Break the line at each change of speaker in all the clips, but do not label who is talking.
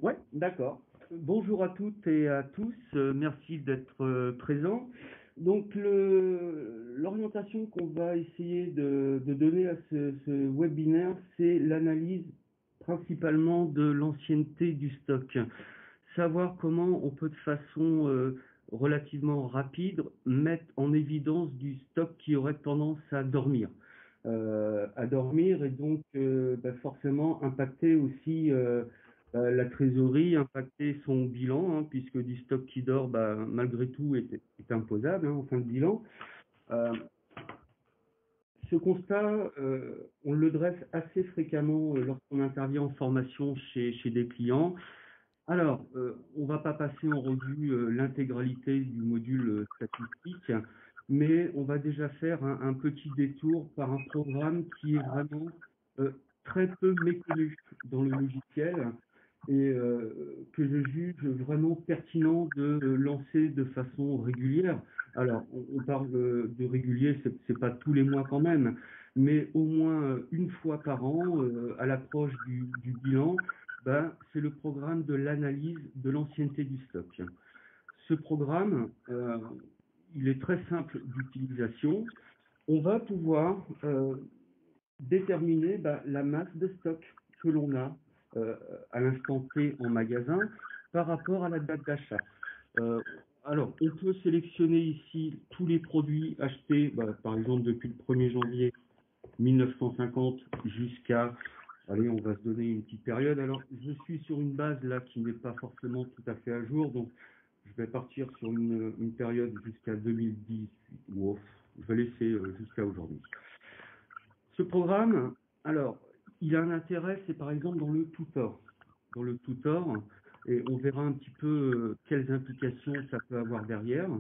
Ouais, d'accord. Bonjour à toutes et à tous, merci d'être présents. Donc l'orientation qu'on va essayer de donner à ce webinaire, c'est l'analyse principalement de l'ancienneté du stock. Savoir comment on peut de façon relativement rapide mettre en évidence du stock qui aurait tendance à dormir. Et donc forcément impacter aussi la trésorerie, impacter son bilan, hein, puisque du stock qui dort, malgré tout, est imposable, hein, en fin de bilan. Euh, Ce constat, on le dresse assez fréquemment lorsqu'on intervient en formation chez des clients. Alors, on ne va pas passer en revue l'intégralité du module statistique, mais on va déjà faire un petit détour par un programme qui est vraiment euh, très peu méconnu dans le logiciel et que je juge vraiment pertinent de lancer de façon régulière. Alors, on parle de régulier, c'est pas tous les mois quand même, mais au moins une fois par an, à l'approche du bilan, c'est le programme de l'analyse de l'ancienneté du stock. Ce programme, il est très simple d'utilisation. On va pouvoir déterminer la masse de stock que l'on a euh, à l'instant T en magasin par rapport à la date d'achat. Euh, alors, on peut sélectionner ici tous les produits achetés, par exemple depuis le 1er janvier 1950 jusqu'à, allez, on va se donner une petite période. Alors, je suis sur une base là qui n'est pas forcément tout à fait à jour, donc je vais partir sur une période jusqu'à 2010. Ouf, je vais laisser jusqu'à aujourd'hui. Ce programme, alors, il a un intérêt, c'est par exemple dans le tutor. Dans le tutor, et on verra un petit peu quelles implications ça peut avoir derrière.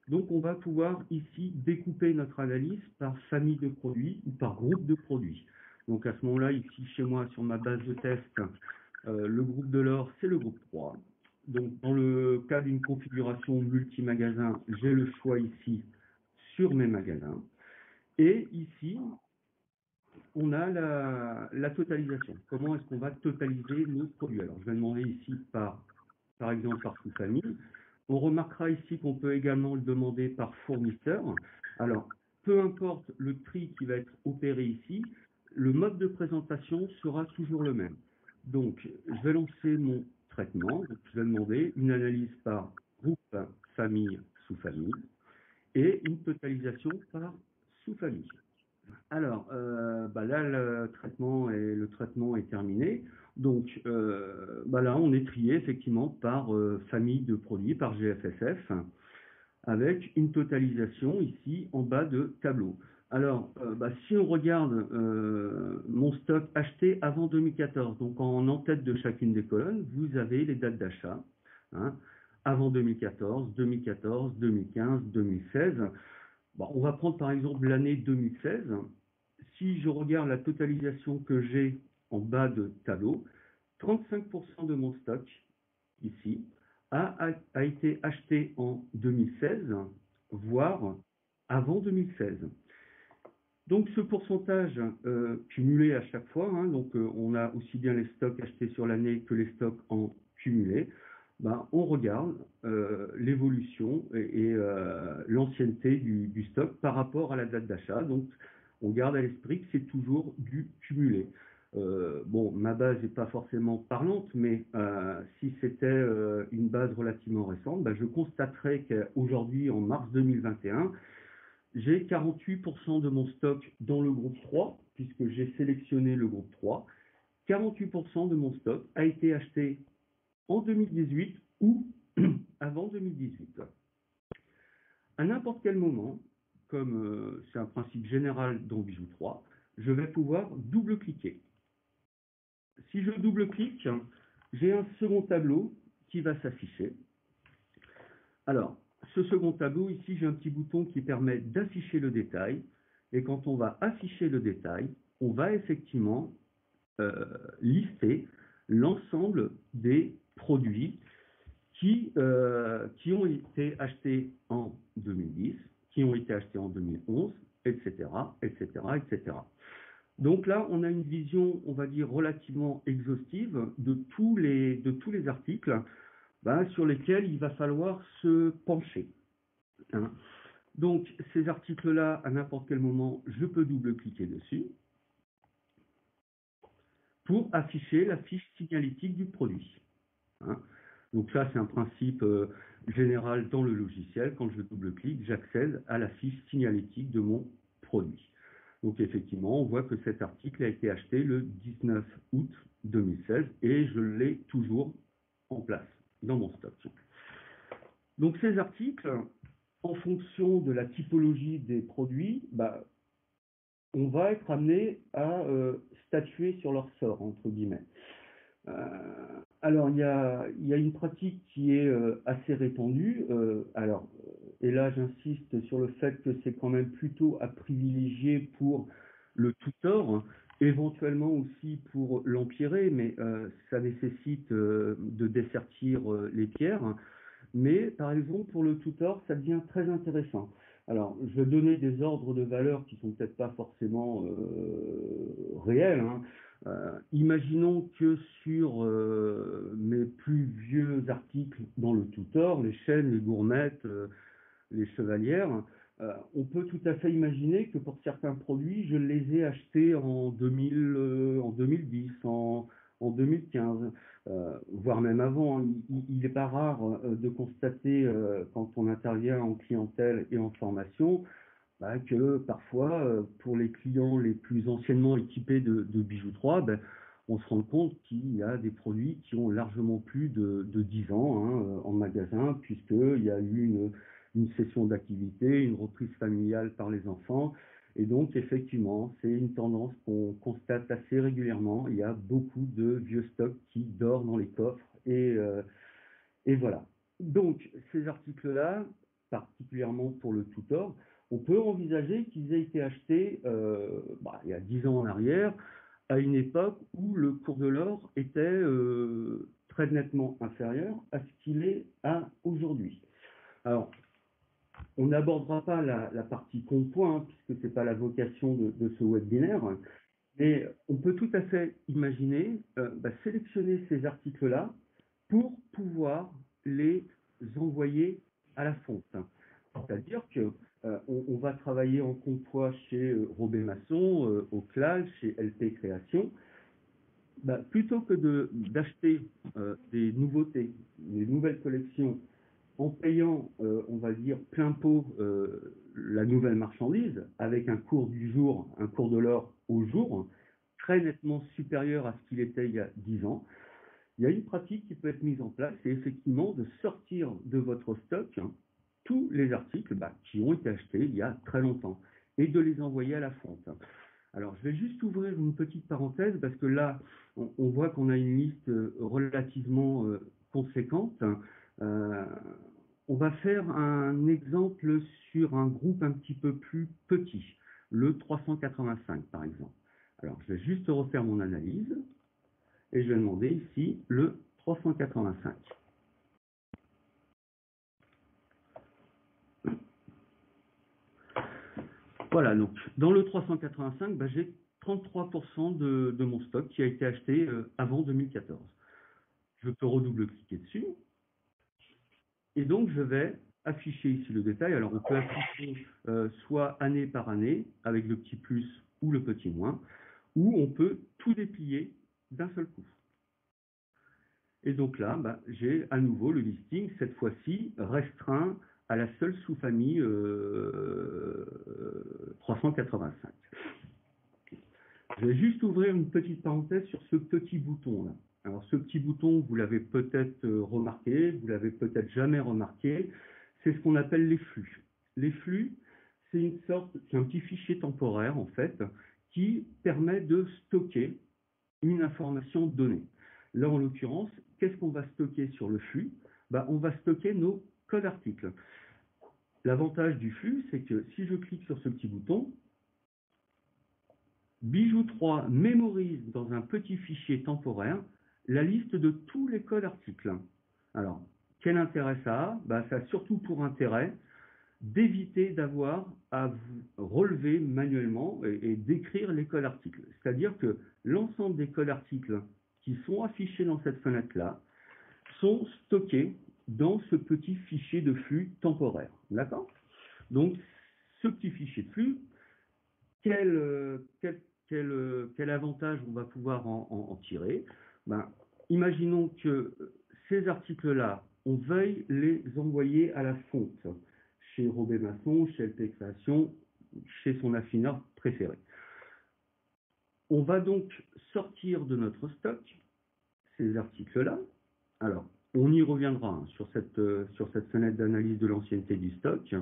Donc, on va pouvoir ici découper notre analyse par famille de produits ou par groupe de produits. Donc, à ce moment-là, ici, chez moi, sur ma base de test, le groupe de l'or, c'est le groupe 3. Donc, dans le cas d'une configuration multi-magasin, j'ai le choix ici sur mes magasins. Et ici, on a la totalisation. Comment est-ce qu'on va totaliser nos produits? Alors, je vais demander ici par exemple par sous-famille. On remarquera ici qu'on peut également le demander par fournisseur. Alors, peu importe le tri qui va être opéré ici, le mode de présentation sera toujours le même. Donc, je vais lancer mon traitement. Donc, je vais demander une analyse par groupe, famille, sous-famille et une totalisation par sous-famille. Alors, là, le traitement est terminé. Donc, là, on est trié effectivement par famille de produits, par GFSF, avec une totalisation ici en bas de tableau. Alors, si on regarde mon stock acheté avant 2014, donc en tête de chacune des colonnes, vous avez les dates d'achat, hein, avant 2014, 2014, 2015, 2016. Bon, on va prendre par exemple l'année 2016. Si je regarde la totalisation que j'ai en bas de tableau, 35% de mon stock, ici, a été acheté en 2016, voire avant 2016. Donc ce pourcentage cumulé à chaque fois, hein, donc on a aussi bien les stocks achetés sur l'année que les stocks en cumulé, on regarde l'évolution et l'ancienneté du stock par rapport à la date d'achat. Donc on garde à l'esprit que c'est toujours du cumulé. Bon, ma base n'est pas forcément parlante, mais si c'était une base relativement récente, je constaterais qu'aujourd'hui, en mars 2021, j'ai 48% de mon stock dans le groupe 3, puisque j'ai sélectionné le groupe 3. 48% de mon stock a été acheté en 2018 ou avant 2018. À n'importe quel moment, comme c'est un principe général dans Bijou 3, je vais pouvoir double-cliquer. Si je double-clique, j'ai un second tableau qui va s'afficher. Alors, ce second tableau, ici, j'ai un petit bouton qui permet d'afficher le détail. Et quand on va afficher le détail, on va effectivement lister l'ensemble des produits qui ont été achetés en 2010, qui ont été achetés en 2011, etc., etc., etc. Donc là, on a une vision, on va dire, relativement exhaustive de tous les articles sur lesquels il va falloir se pencher, hein. Donc, ces articles-là, à n'importe quel moment, je peux double-cliquer dessus pour afficher la fiche signalétique du produit, hein. Donc ça, c'est un principe général dans le logiciel. Quand je double-clique, j'accède à la fiche signalétique de mon produit. Donc effectivement, on voit que cet article a été acheté le 19 août 2016 et je l'ai toujours en place dans mon stock. Donc ces articles, en fonction de la typologie des produits, on va être amené à statuer sur leur sort, entre guillemets. Alors, il y a une pratique qui est assez répandue. Et là, j'insiste sur le fait que c'est quand même plutôt à privilégier pour le tutor, éventuellement aussi pour l'empiré, mais ça nécessite de dessertir les pierres. Mais par exemple, pour le tutor, ça devient très intéressant. Alors, je vais donner des ordres de valeur qui sont peut-être pas forcément réels, hein. Imaginons que sur mes plus vieux articles dans le tutor, les chaînes, les gourmettes, les chevalières, on peut tout à fait imaginer que pour certains produits, je les ai achetés en 2000, en 2010, en 2015, voire même avant, hein. Il n'est pas rare de constater, quand on intervient en clientèle et en formation, que parfois, pour les clients les plus anciennement équipés de Bijoux 3, on se rend compte qu'il y a des produits qui ont largement plus de 10 ans, hein, en magasin, puisqu'il y a eu une cessation d'activité, une reprise familiale par les enfants. Et donc, effectivement, c'est une tendance qu'on constate assez régulièrement. Il y a beaucoup de vieux stocks qui dorment dans les coffres. Et voilà. Donc, ces articles-là, particulièrement pour le tutor, on peut envisager qu'ils aient été achetés il y a 10 ans en arrière, à une époque où le cours de l'or était très nettement inférieur à ce qu'il est à aujourd'hui. Alors, on n'abordera pas la partie compte-point, hein, puisque ce n'est pas la vocation de ce webinaire, mais on peut tout à fait imaginer sélectionner ces articles-là pour pouvoir les envoyer à la fonte. C'est-à-dire que on va travailler en compte-poids chez Robé Masson, au CLAL, chez LP Création. Plutôt que d'acheter des nouveautés, des nouvelles collections, en payant, on va dire, plein pot la nouvelle marchandise, avec un cours du jour, un cours de l'or au jour, très nettement supérieur à ce qu'il était il y a 10 ans, il y a une pratique qui peut être mise en place, c'est effectivement de sortir de votre stock tous les articles qui ont été achetés il y a très longtemps et de les envoyer à la fonte. Alors, je vais juste ouvrir une petite parenthèse parce que là, on voit qu'on a une liste relativement conséquente. On va faire un exemple sur un groupe un petit peu plus petit, le 385 par exemple. Alors, je vais juste refaire mon analyse et je vais demander ici le 385. Voilà, donc dans le 385, j'ai 33% de mon stock qui a été acheté avant 2014. Je peux redouble-cliquer dessus. Et donc, je vais afficher ici le détail. Alors, on peut afficher soit année par année, avec le petit plus ou le petit moins, ou on peut tout déplier d'un seul coup. Et donc là, j'ai à nouveau le listing, cette fois-ci restreint à la seule sous-famille 385. Je vais juste ouvrir une petite parenthèse sur ce petit bouton-là. Alors, ce petit bouton, vous l'avez peut-être remarqué, vous l'avez peut-être jamais remarqué, c'est ce qu'on appelle les flux. Les flux, c'est un petit fichier temporaire, en fait, qui permet de stocker une information donnée. Là, en l'occurrence, qu'est-ce qu'on va stocker sur le flux? On va stocker nos codes articles. L'avantage du flux, c'est que si je clique sur ce petit bouton, Bijoux 3 mémorise dans un petit fichier temporaire la liste de tous les codes articles. Alors, quel intérêt ça a? Ça a surtout pour intérêt d'éviter d'avoir à relever manuellement et d'écrire les codes articles. C'est-à-dire que l'ensemble des codes articles qui sont affichés dans cette fenêtre-là sont stockés dans ce petit fichier de flux temporaire. D'accord? Donc, ce petit fichier de flux, quel avantage on va pouvoir en tirer? Ben, imaginons que ces articles-là, on veuille les envoyer à la fonte, chez Robert Masson, chez LP Création, chez son affineur préféré. On va donc sortir de notre stock ces articles-là. Alors, on y reviendra hein, sur cette fenêtre d'analyse de l'ancienneté du stock.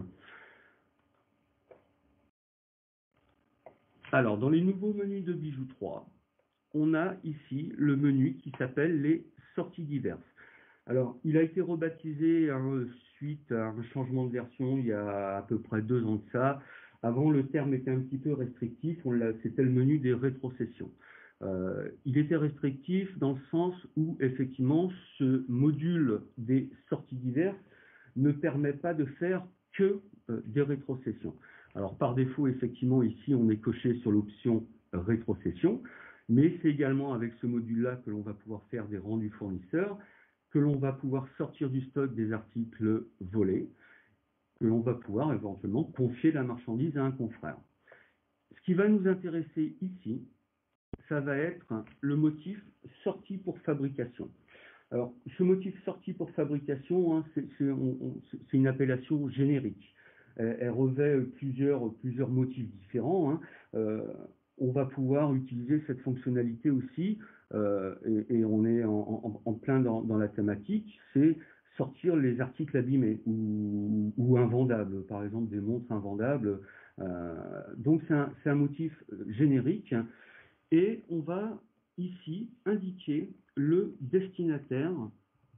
Alors, dans les nouveaux menus de Bijou 3, on a ici le menu qui s'appelle les sorties diverses. Alors, il a été rebaptisé suite à un changement de version il y a à peu près 2 ans de ça. Avant, le terme était un petit peu restrictif, c'était le menu des rétrocessions. Il était restrictif dans le sens où, effectivement, ce module des sorties diverses ne permet pas de faire que des rétrocessions. Alors, par défaut, effectivement, ici, on est coché sur l'option rétrocession, mais c'est également avec ce module-là que l'on va pouvoir faire des rendus fournisseurs, que l'on va pouvoir sortir du stock des articles volés, que l'on va pouvoir éventuellement confier la marchandise à un confrère. Ce qui va nous intéresser ici, ça va être le motif sortie pour fabrication. Alors, ce motif sortie pour fabrication, hein, c'est une appellation générique. Elle revêt plusieurs motifs différents. Hein. On va pouvoir utiliser cette fonctionnalité aussi, et on est en plein dans la thématique, c'est sortir les articles abîmés ou invendables, par exemple des montres invendables. Donc c'est un motif générique, et on va ici indiquer le destinataire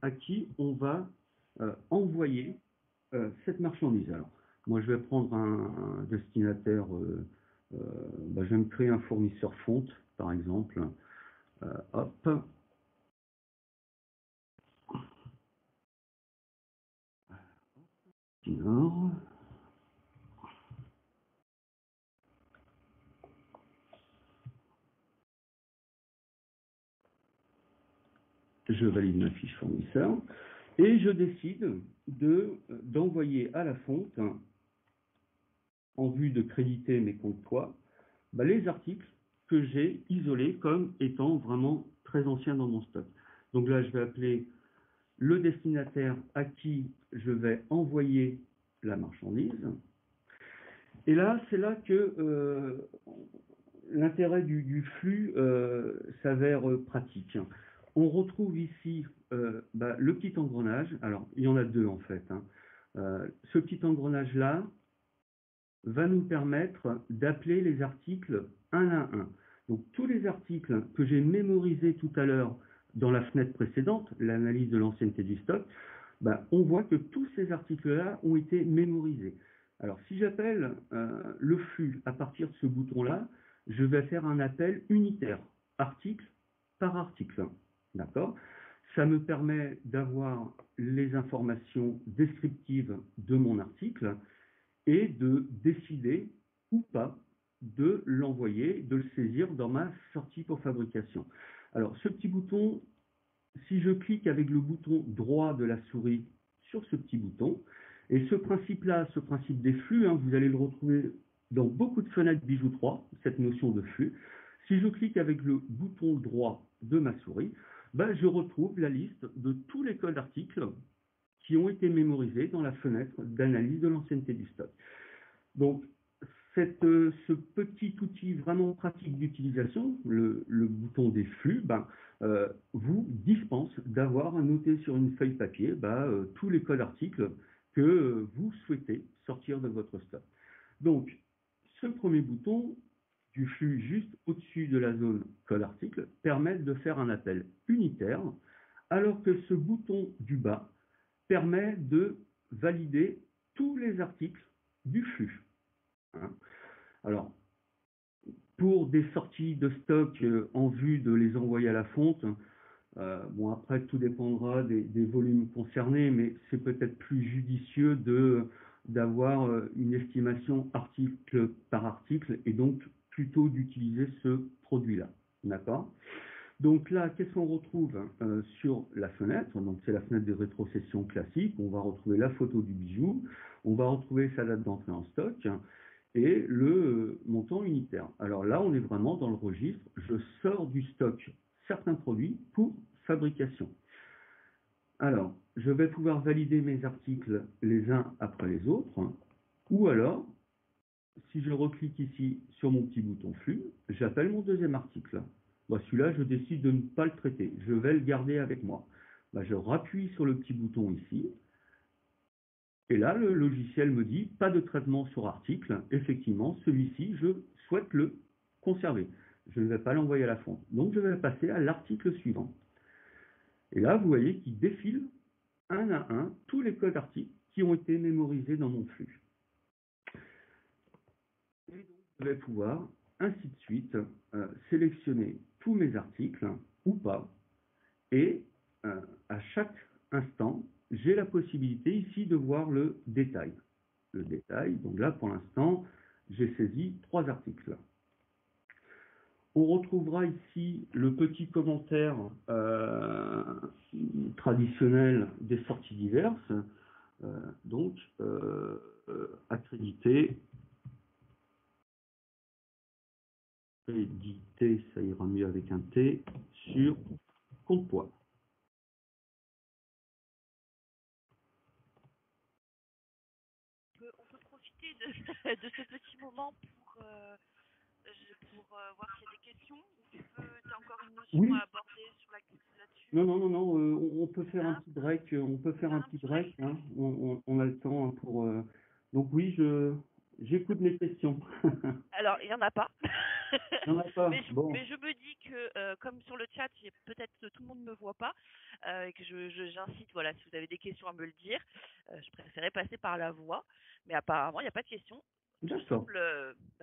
à qui on va envoyer cette marchandise. Alors, moi, je vais prendre un destinataire, je vais me créer un fournisseur fonte, par exemple. Hop. Nord. Je valide ma fiche fournisseur et je décide d'envoyer à la fonte, en vue de créditer mes comptes poids, les articles que j'ai isolés comme étant vraiment très anciens dans mon stock. Donc là, je vais appeler le destinataire à qui je vais envoyer la marchandise. Et là, c'est là que l'intérêt du flux s'avère pratique. On retrouve ici le petit engrenage. Alors, il y en a 2 en fait. Hein. Ce petit engrenage-là va nous permettre d'appeler les articles un à un. Donc, tous les articles que j'ai mémorisés tout à l'heure dans la fenêtre précédente, l'analyse de l'ancienneté du stock, on voit que tous ces articles-là ont été mémorisés. Alors, si j'appelle le flux à partir de ce bouton-là, je vais faire un appel unitaire, article par article. D'accord? Ça me permet d'avoir les informations descriptives de mon article et de décider ou pas de l'envoyer, de le saisir dans ma sortie pour fabrication. Alors, ce petit bouton, si je clique avec le bouton droit de la souris sur ce petit bouton, et ce principe-là, ce principe des flux, hein, vous allez le retrouver dans beaucoup de fenêtres Bijou 3, cette notion de flux. Si je clique avec le bouton droit de ma souris, je retrouve la liste de tous les codes articles qui ont été mémorisés dans la fenêtre d'analyse de l'ancienneté du stock. Donc, ce petit outil vraiment pratique d'utilisation, le bouton des flux, vous dispense d'avoir à noter sur une feuille papier tous les codes articles que vous souhaitez sortir de votre stock. Donc, ce premier bouton du flux juste au-dessus de la zone code article permet de faire un appel unitaire, alors que ce bouton du bas permet de valider tous les articles du flux. Alors, pour des sorties de stock en vue de les envoyer à la fonte, après tout dépendra des volumes concernés, mais c'est peut-être plus judicieux de d'avoir une estimation article par article et donc plutôt d'utiliser ce produit-là. D'accord? Donc là, qu'est-ce qu'on retrouve sur la fenêtre? Donc c'est la fenêtre de rétrocession classique. On va retrouver la photo du bijou, on va retrouver sa date d'entrée en stock et le montant unitaire. Alors là, on est vraiment dans le registre. Je sors du stock certains produits pour fabrication. Alors, je vais pouvoir valider mes articles les uns après les autres, ou alors, si je reclique ici sur mon petit bouton flux, j'appelle mon deuxième article. Bon, celui-là, je décide de ne pas le traiter. Je vais le garder avec moi. Je rappuie sur le petit bouton ici. Et là, le logiciel me dit pas de traitement sur article. Effectivement, celui-ci, je souhaite le conserver. Je ne vais pas l'envoyer à la fonte. Donc, je vais passer à l'article suivant. Et là, vous voyez qu'il défile un à un tous les codes articles qui ont été mémorisés dans mon flux. Et donc, je vais pouvoir, ainsi de suite, sélectionner tous mes articles ou pas. Et à chaque instant, j'ai la possibilité ici de voir le détail. Le détail, donc là, pour l'instant, j'ai saisi 3 articles. On retrouvera ici le petit commentaire traditionnel des sorties diverses. Donc, accrédité, ça ira mieux avec un T, sur compte poids.
On peut profiter de ce petit moment pour voir s'il y a des questions. Tu as encore une notion
Oui.
à aborder là-dessus?
Non, on peut faire un petit break, hein. On a le temps pour... Donc oui, j'écoute les questions.
Alors, il n'y en a pas.
Il n'y en a pas.
Mais
Bon.
je me dis que, comme sur le chat, peut-être que tout le monde ne me voit pas, et que j'incite, voilà, si vous avez des questions à me le dire, je préférais passer par la voix, mais apparemment, il n'y a pas de questions.
D'accord.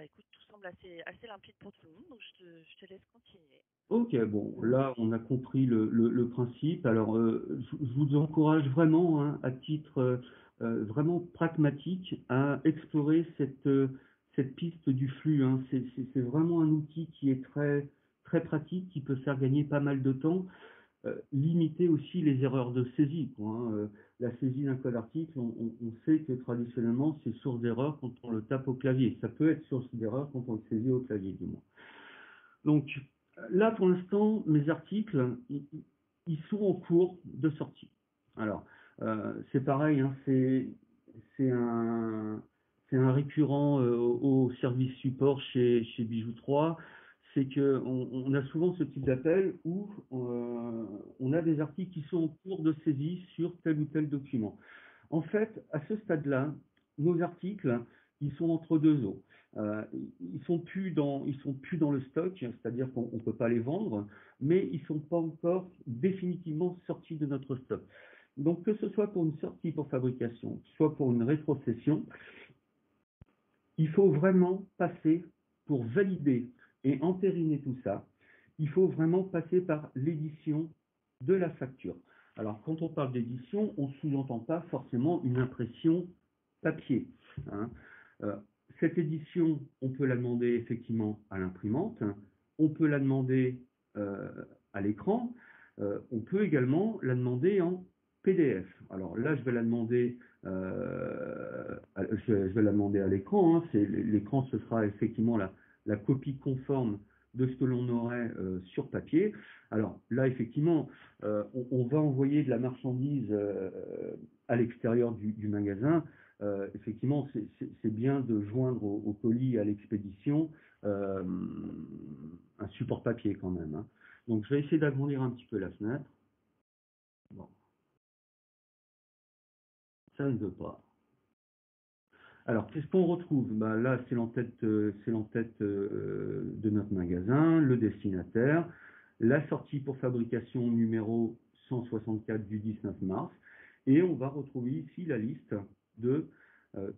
Écoute, tout semble assez limpide pour tout le monde, donc je te laisse continuer.
Ok, bon, là, on a compris le principe. Alors, je vous encourage vraiment, hein, à titre vraiment pragmatique, à explorer cette piste du flux, hein. C'est vraiment un outil qui est très, très pratique, qui peut faire gagner pas mal de temps. Limiter aussi les erreurs de saisie, quoi, hein. La saisie d'un code article, on sait que traditionnellement, c'est source d'erreur quand on le tape au clavier. Ça peut être source d'erreur quand on le saisit au clavier, du moins. Donc, là, pour l'instant, mes articles, ils sont en cours de sortie. Alors, c'est pareil, hein, c'est un récurrent au service support chez Bijou 3, c'est qu'on a souvent ce type d'appel où on a des articles qui sont en cours de saisie sur tel ou tel document. En fait, à ce stade-là, nos articles, ils sont entre deux eaux. Ils sont plus dans le stock, c'est-à-dire qu'on ne peut pas les vendre, mais ils sont pas encore définitivement sortis de notre stock. Donc que ce soit pour une sortie pour fabrication, soit pour une rétrocession, il faut vraiment passer pour valider et entériner tout ça. Il faut vraiment passer par l'édition de la facture. Alors, quand on parle d'édition, on ne sous-entend pas forcément une impression papier, hein. Cette édition, on peut la demander effectivement à l'imprimante, on peut la demander à l'écran, on peut également la demander en PDF. Alors là, je vais la demander, à l'écran, hein. L'écran, ce sera effectivement la copie conforme de ce que l'on aurait sur papier. Alors là, effectivement, on va envoyer de la marchandise à l'extérieur du magasin. Effectivement, c'est bien de joindre au colis, à l'expédition, un support papier quand même, hein. Donc, je vais essayer d'agrandir un petit peu la fenêtre. Bon, ça ne veut pas. Alors, qu'est-ce qu'on retrouve? Là, c'est l'entête de notre magasin, le destinataire, la sortie pour fabrication numéro 164 du 19 mars, et on va retrouver ici la liste de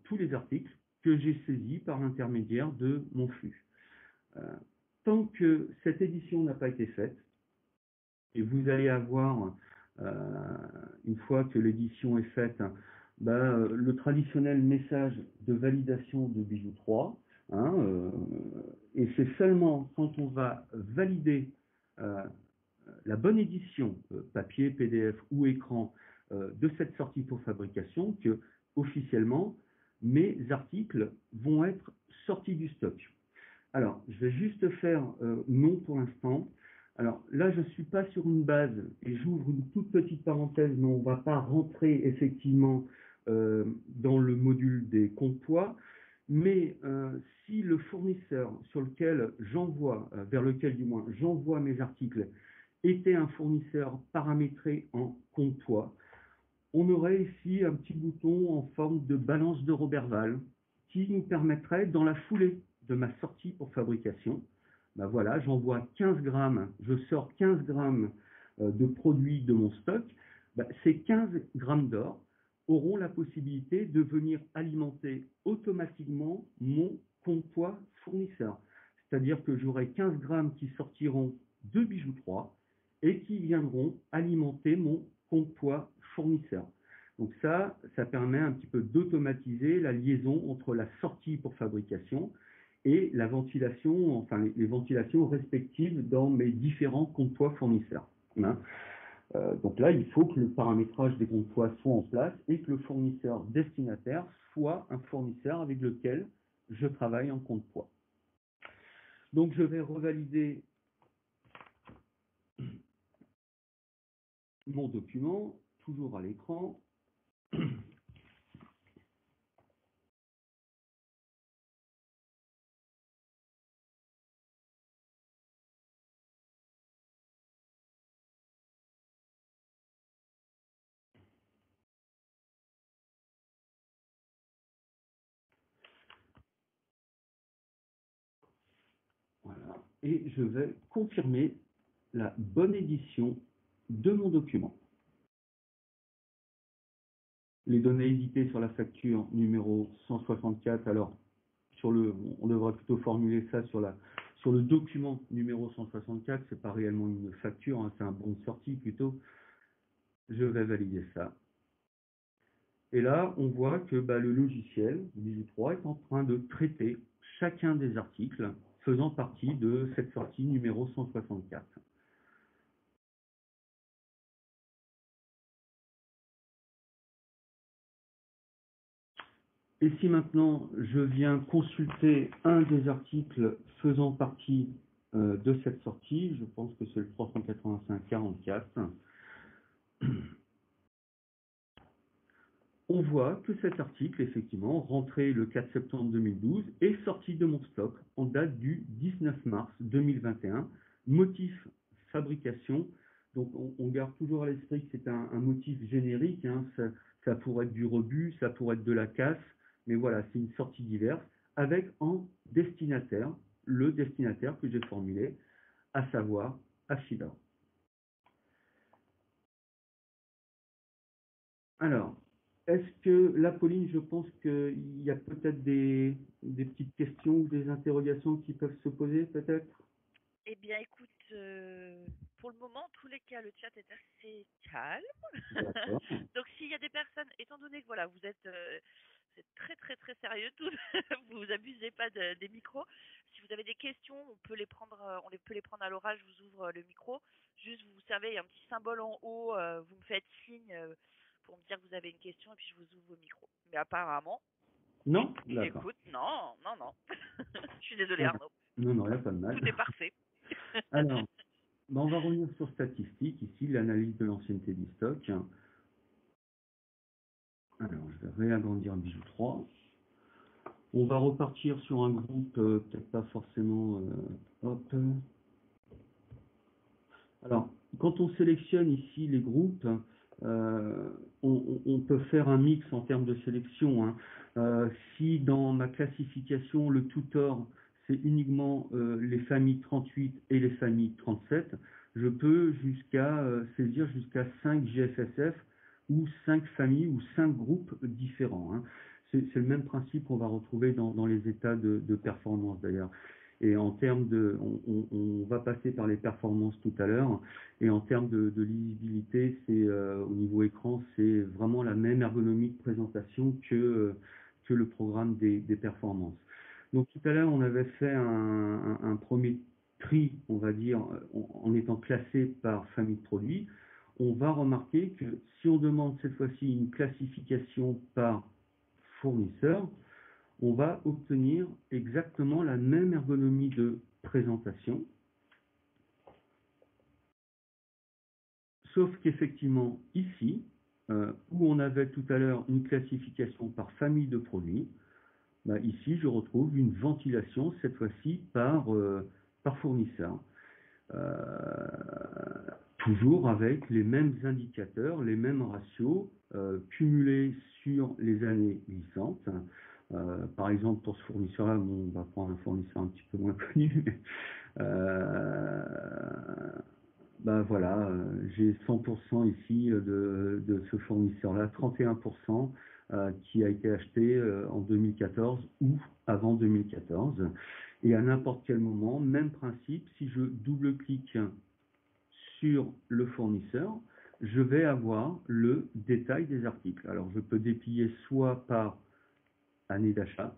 tous les articles que j'ai saisis par l'intermédiaire de mon flux. Tant que cette édition n'a pas été faite, et vous allez avoir, une fois que l'édition est faite, le traditionnel message de validation de Bijou 3, hein, et c'est seulement quand on va valider la bonne édition, papier, PDF ou écran, de cette sortie pour fabrication que, officiellement, mes articles vont être sortis du stock. Alors, je vais juste faire non pour l'instant. Alors là, je ne suis pas sur une base et j'ouvre une toute petite parenthèse, mais on ne va pas rentrer effectivement dans le module des comptes poids. Mais si le fournisseur sur lequel j'envoie, vers lequel du moins j'envoie mes articles, était un fournisseur paramétré en compte poids, on aurait ici un petit bouton en forme de balance de Roberval qui nous permettrait, dans la foulée de ma sortie pour fabrication, voilà, j'envoie 15 grammes, je sors 15 grammes de produits de mon stock, ces 15 grammes d'or auront la possibilité de venir alimenter automatiquement mon compte poids fournisseur. C'est-à-dire que j'aurai 15 grammes qui sortiront de Bijou 3 et qui viendront alimenter mon compte poids fournisseur. Donc ça permet un petit peu d'automatiser la liaison entre la sortie pour fabrication et la ventilation, enfin les ventilations respectives dans mes différents comptes poids fournisseurs. Hein. Donc là, il faut que le paramétrage des comptes poids soit en place et que le fournisseur destinataire soit un fournisseur avec lequel je travaille en compte poids. Donc je vais revalider mon document, toujours à l'écran. Voilà. Et je vais confirmer la bonne édition de mon document. Les données éditées sur la facture numéro 164, alors on devrait plutôt formuler ça sur le document numéro 164, c'est pas réellement une facture, hein, c'est un bon de sortie plutôt. Je vais valider ça. Et là, on voit que le logiciel Bijou 3 est en train de traiter chacun des articles faisant partie de cette sortie numéro 164. Et si maintenant je viens consulter un des articles faisant partie de cette sortie, je pense que c'est le 385-44, on voit que cet article, effectivement, rentré le 4 septembre 2012, est sorti de mon stock en date du 19 mars 2021, motif fabrication. Donc on garde toujours à l'esprit que c'est un motif générique, hein, ça pourrait être du rebut, ça pourrait être de la casse, mais voilà, c'est une sortie diverse, avec en destinataire, le destinataire que j'ai formulé, à savoir Ashida. Alors, est-ce que là, Pauline, je pense qu'il y a peut-être des petites questions ou des interrogations qui peuvent se poser, peut-être?
Eh bien, écoute, pour le moment, en tous les cas, le chat est assez calme.
D'accord.
Donc, s'il y a des personnes, étant donné que voilà, vous êtes très très très sérieux tous, vous abusez pas des micros. Si vous avez des questions, on peut les prendre, peut les prendre à l'oral. Je vous ouvre le micro. Juste, vous savez, il y a un petit symbole en haut. Vous me faites signe pour me dire que vous avez une question et puis je vous ouvre au micro. Mais apparemment,
Non? D'accord.
écoute, non, non, non. Je suis désolée,
Ah,
Arnaud.
non, non, il n'y a pas de mal.
Tout est parfait.
Alors, on va revenir sur statistiques, ici, l'analyse de l'ancienneté du stock. Alors, je vais réagrandir Bijou 3. On va repartir sur un groupe, peut-être pas forcément... hop. Alors, quand on sélectionne ici les groupes, on peut faire un mix en termes de sélection. Hein. Si dans ma classification, le tutor, c'est uniquement les familles 38 et les familles 37, je peux saisir jusqu'à 5 GFSF ou 5 familles ou 5 groupes différents. Hein. C'est le même principe qu'on va retrouver dans les états de performance d'ailleurs. Et en termes on va passer par les performances tout à l'heure. Et en termes de lisibilité, c'est au niveau écran, c'est vraiment la même ergonomie de présentation. présentation que le programme des performances. Donc tout à l'heure, on avait fait un premier tri, on va dire, en étant classé par famille de produits. On va remarquer que si on demande cette fois-ci une classification par fournisseur, on va obtenir exactement la même ergonomie de présentation. Sauf qu'effectivement, ici, où on avait tout à l'heure une classification par famille de produits, bah ici, je retrouve une ventilation, cette fois-ci, par fournisseur. Toujours avec les mêmes indicateurs, les mêmes ratios, cumulés sur les années glissantes. Par exemple, pour ce fournisseur-là, bon, on va prendre un fournisseur un petit peu moins connu. Ben voilà, j'ai 100% ici de ce fournisseur-là, 31% qui a été acheté en 2014 ou avant 2014. Et à n'importe quel moment, même principe, si je double-clique sur le fournisseur, je vais avoir le détail des articles. Alors je peux déplier soit par année d'achat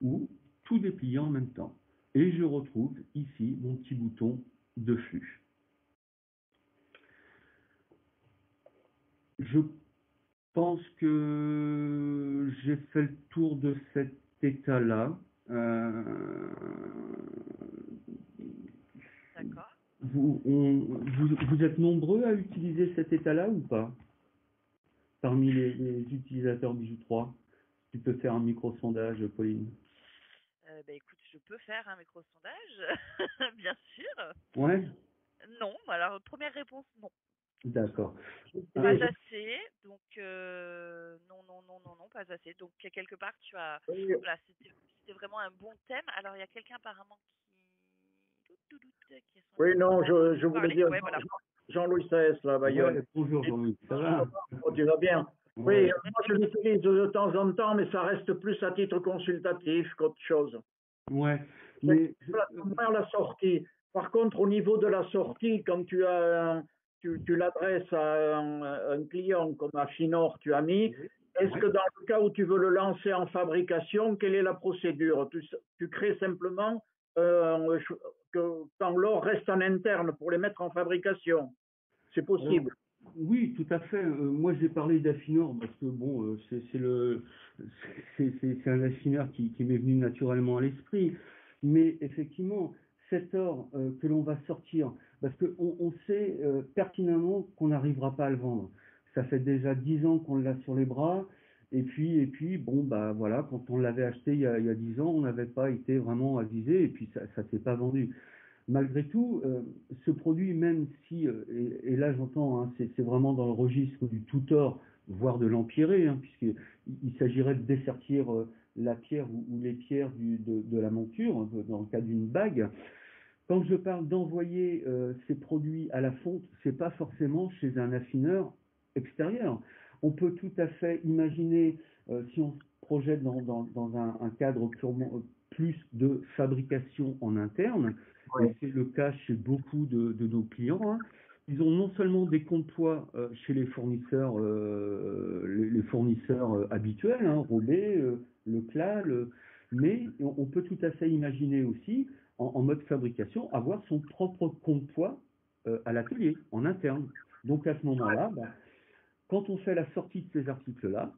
ou tout déplier en même temps. Et je retrouve ici mon petit bouton de flux. Je pense que j'ai fait le tour de cet état-là.
D'accord.
Vous êtes nombreux à utiliser cet état-là ou pas? Parmi les utilisateurs Bijou 3, tu peux faire un micro-sondage, Pauline.
Écoute, je peux faire un micro-sondage, bien sûr.
Ouais,
Non, alors première réponse, non.
d'accord.
Pas assez, donc non, pas assez. Donc quelque part, tu as, voilà, c'était vraiment un bon thème. Alors il y a quelqu'un apparemment qui a son
Oui, non, je voulais
parler.
dire
Ouais, voilà.
Jean-Louis Saez, là, Bayonne.
Ouais, bonjour Jean-Louis, ça va?
Oh, tu vas bien?
Ouais.
Oui, moi je l'utilise de temps en temps, mais ça reste plus à titre consultatif qu'autre chose.
Ouais, mais
À la sortie. Par contre, au niveau de la sortie, quand tu l'adresses à un client comme Affinor, tu as mis, est-ce que dans le cas où tu veux le lancer en fabrication, quelle est la procédure? Tu crées simplement que quand l'or reste en interne pour les mettre en fabrication. C'est possible.
Oui, tout à fait. Moi, j'ai parlé d'Affinor parce que bon, c'est un affineur qui m'est venu naturellement à l'esprit. Mais effectivement, cet or que l'on va sortir, parce qu'on sait pertinemment qu'on n'arrivera pas à le vendre. Ça fait déjà 10 ans qu'on l'a sur les bras. Et puis, bon, bah voilà, quand on l'avait acheté il y a 10 ans, on n'avait pas été vraiment avisé et puis ça s'est pas vendu. Malgré tout, ce produit, même si, et là j'entends, hein, c'est vraiment dans le registre du tout or, voire de l'empiré, hein, puisqu'il s'agirait de dessertir la pierre ou les pierres de la monture, dans le cas d'une bague. Quand je parle d'envoyer ces produits à la fonte, c'est pas forcément chez un affineur extérieur. On peut tout à fait imaginer, si on se projette dans un cadre purement plus de fabrication en interne, et c'est le cas chez beaucoup de nos clients, hein. Ils ont non seulement des comptoirs chez les fournisseurs, habituels, hein, Robé, Leclerc, mais on peut tout à fait imaginer aussi, en mode fabrication, avoir son propre comptoir à l'atelier, en interne. Donc à ce moment-là, quand on fait la sortie de ces articles-là,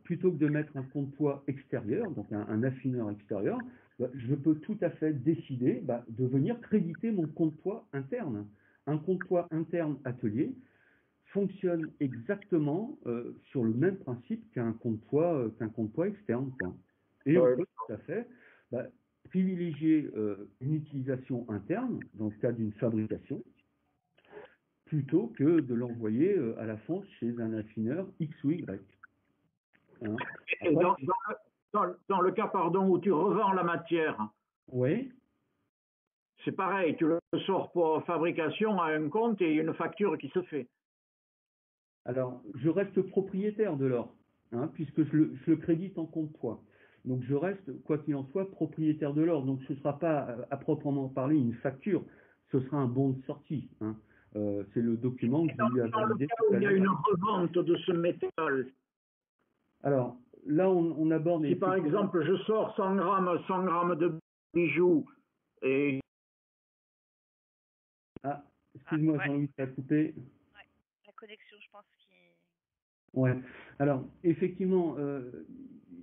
plutôt que de mettre un comptoir extérieur, donc un affineur extérieur, je peux tout à fait décider de venir créditer mon comptoir interne. Un comptoir interne atelier fonctionne exactement sur le même principe qu'un comptoir externe, quoi. Et on peut tout à fait privilégier une utilisation interne, dans le cas d'une fabrication, plutôt que de l'envoyer à la fonte chez un affineur X ou Y. Hein.
Et dans le cas, pardon, où tu revends la matière,
oui.
C'est pareil, tu le sors pour fabrication à un compte et une facture qui se fait.
Alors, je reste propriétaire de l'or, hein, puisque je le crédite en comptoir. Donc, je reste, quoi qu'il en soit, propriétaire de l'or. Donc, ce ne sera pas, à proprement parler, une facture. Ce sera un bon de sortie. Hein. C'est le document que je lui ai validé tout à l'heure.
Il y a une revente de ce métal.
Alors, là, on aborde...
Si par exemple, je sors 100 grammes de bijoux et...
Ah, excuse-moi,
ouais.
Jean-Louis, ça a coupé.
Ouais. La connexion, je pense, qui...
Ouais. Alors, effectivement,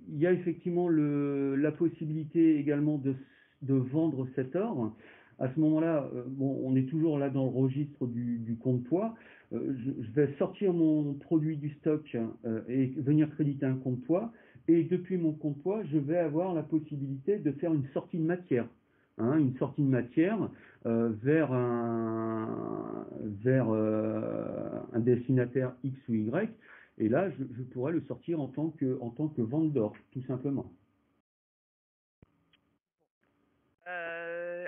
il y a effectivement la possibilité également de vendre cet or. À ce moment-là, bon, on est toujours là dans le registre du compte poids. Je vais sortir mon produit du stock et venir créditer un compte poids. Et depuis mon compte poids, je vais avoir la possibilité de faire une sortie de matière. Une sortie de matière vers un destinataire X ou Y. Et là, je pourrais le sortir en tant que vente d'or, tout simplement.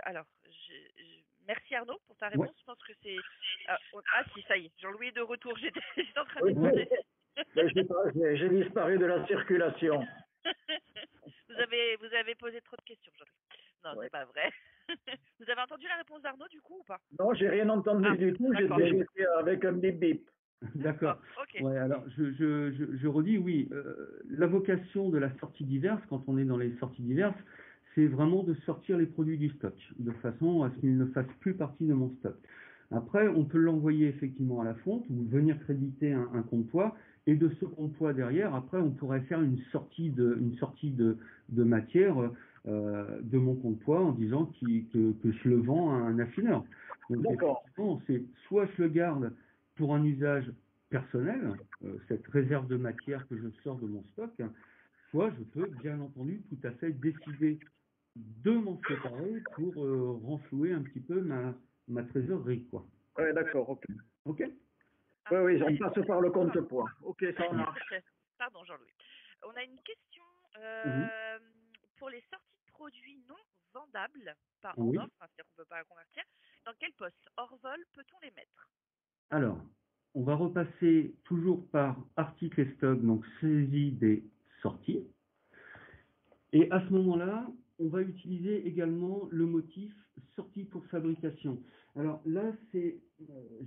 Alors, merci Arnaud pour ta
Ouais.
réponse. Je pense que c'est... Ah, si, ça y est, Jean-Louis est de retour. J'étais en train de
Oui,
demander.
j'ai disparu de la circulation.
Vous avez posé trop de questions, Jean-Louis. Non,
Ouais.
c'est pas vrai. Vous avez entendu la réponse d'Arnaud du coup ou pas?
Non, j'ai rien entendu du tout. J'étais avec un bip bip.
D'accord.
Ok.
Ouais, alors je redis, oui, la vocation de la sortie diverse, quand on est dans les sorties diverses, c'est vraiment de sortir les produits du stock, de façon à ce qu'ils ne fassent plus partie de mon stock. Après, on peut l'envoyer effectivement à la fonte ou venir créditer un compte poids, et de ce compte poids derrière, après, on pourrait faire une sortie de matière de mon compte poids en disant que je le vends à un affineur. Donc
D'accord.
effectivement, c'est soit je le garde pour un usage personnel, cette réserve de matière que je sors de mon stock, soit je peux bien entendu tout à fait décider de m'en séparer pour renflouer un petit peu ma trésorerie, quoi.
Oui, d'accord, ok.
Ok?
Oui, oui, on passe par le compte poids. Ok, ça marche.
Pardon, Jean-Louis. On a une question
Mhm.
pour les sorties de produits non vendables, pas en
Oui.
or, c'est-à-dire qu'on ne peut pas convertir. Dans quel poste hors vol peut-on les mettre?
Alors, on va repasser toujours par article et stock, donc saisie des sorties. Et à ce moment-là, on va utiliser également le motif sortie pour fabrication. Alors là,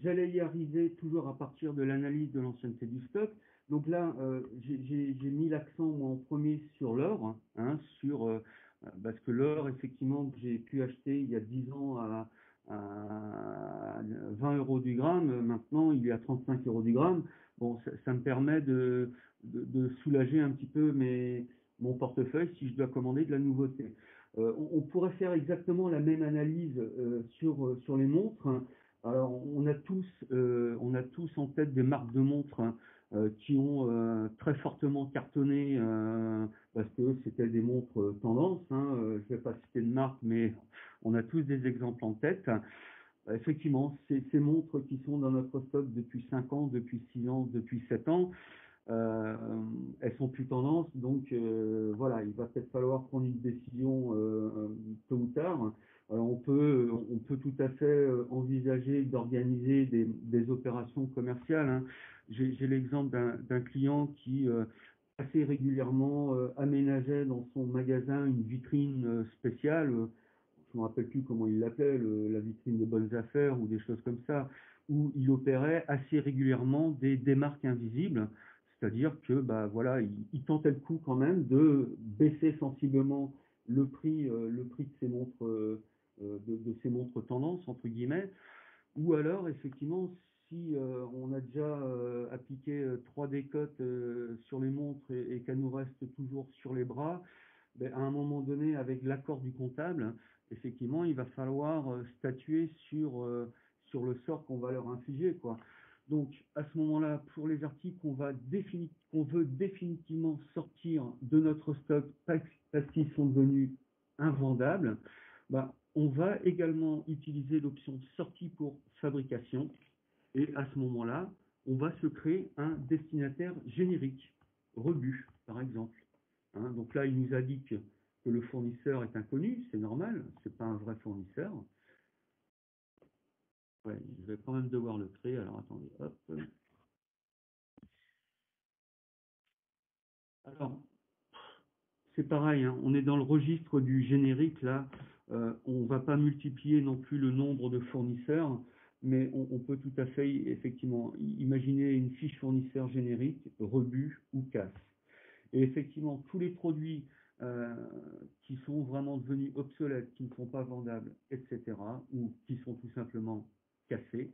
j'allais y arriver toujours à partir de l'analyse de l'ancienneté du stock. Donc là, j'ai mis l'accent moi en premier sur l'or, parce que l'or, effectivement, que j'ai pu acheter il y a 10 ans à 20 euros du gramme, maintenant il est à 35 euros du gramme. Bon, ça me permet de soulager un petit peu mon portefeuille si je dois commander de la nouveauté. On pourrait faire exactement la même analyse sur les montres. Alors, on a tous en tête des marques de montres qui ont très fortement cartonné parce que c'était des montres tendance. Je ne vais pas citer de marque, mais on a tous des exemples en tête. Effectivement, ces montres qui sont dans notre stock depuis 5 ans, depuis 6 ans, depuis 7 ans, euh, elles sont plus tendance, donc voilà, il va peut-être falloir prendre une décision tôt ou tard. Alors on peut tout à fait envisager d'organiser des opérations commerciales. J'ai l'exemple d'un client qui assez régulièrement aménageait dans son magasin une vitrine spéciale. Je ne me rappelle plus comment il l'appelait, la vitrine des bonnes affaires ou des choses comme ça, où il opérait assez régulièrement des marques invisibles. C'est-à-dire que bah voilà, il tentait le coup quand même de baisser sensiblement le prix de ces montres de ces montres tendance entre guillemets, ou alors effectivement si on a déjà appliqué 3 décotes sur les montres et qu'elles nous restent toujours sur les bras, ben, à un moment donné avec l'accord du comptable, effectivement il va falloir statuer sur le sort qu'on va leur infliger, quoi. Donc, à ce moment-là, pour les articles qu'on veut définitivement sortir de notre stock parce qu'ils sont devenus invendables, bah, on va également utiliser l'option sortie pour fabrication. Et à ce moment-là, on va se créer un destinataire générique, rebut, par exemple. Donc là, il nous indique que le fournisseur est inconnu, c'est normal, c'est pas un vrai fournisseur. Ouais, je vais quand même devoir le créer, alors attendez, hop. Alors, c'est pareil, on est dans le registre du générique là. On va pas multiplier non plus le nombre de fournisseurs, mais on peut tout à fait effectivement imaginer une fiche fournisseur générique, rebut ou casse. Et effectivement, tous les produits qui sont vraiment devenus obsolètes, qui ne sont pas vendables, etc., ou qui sont tout simplement cassés,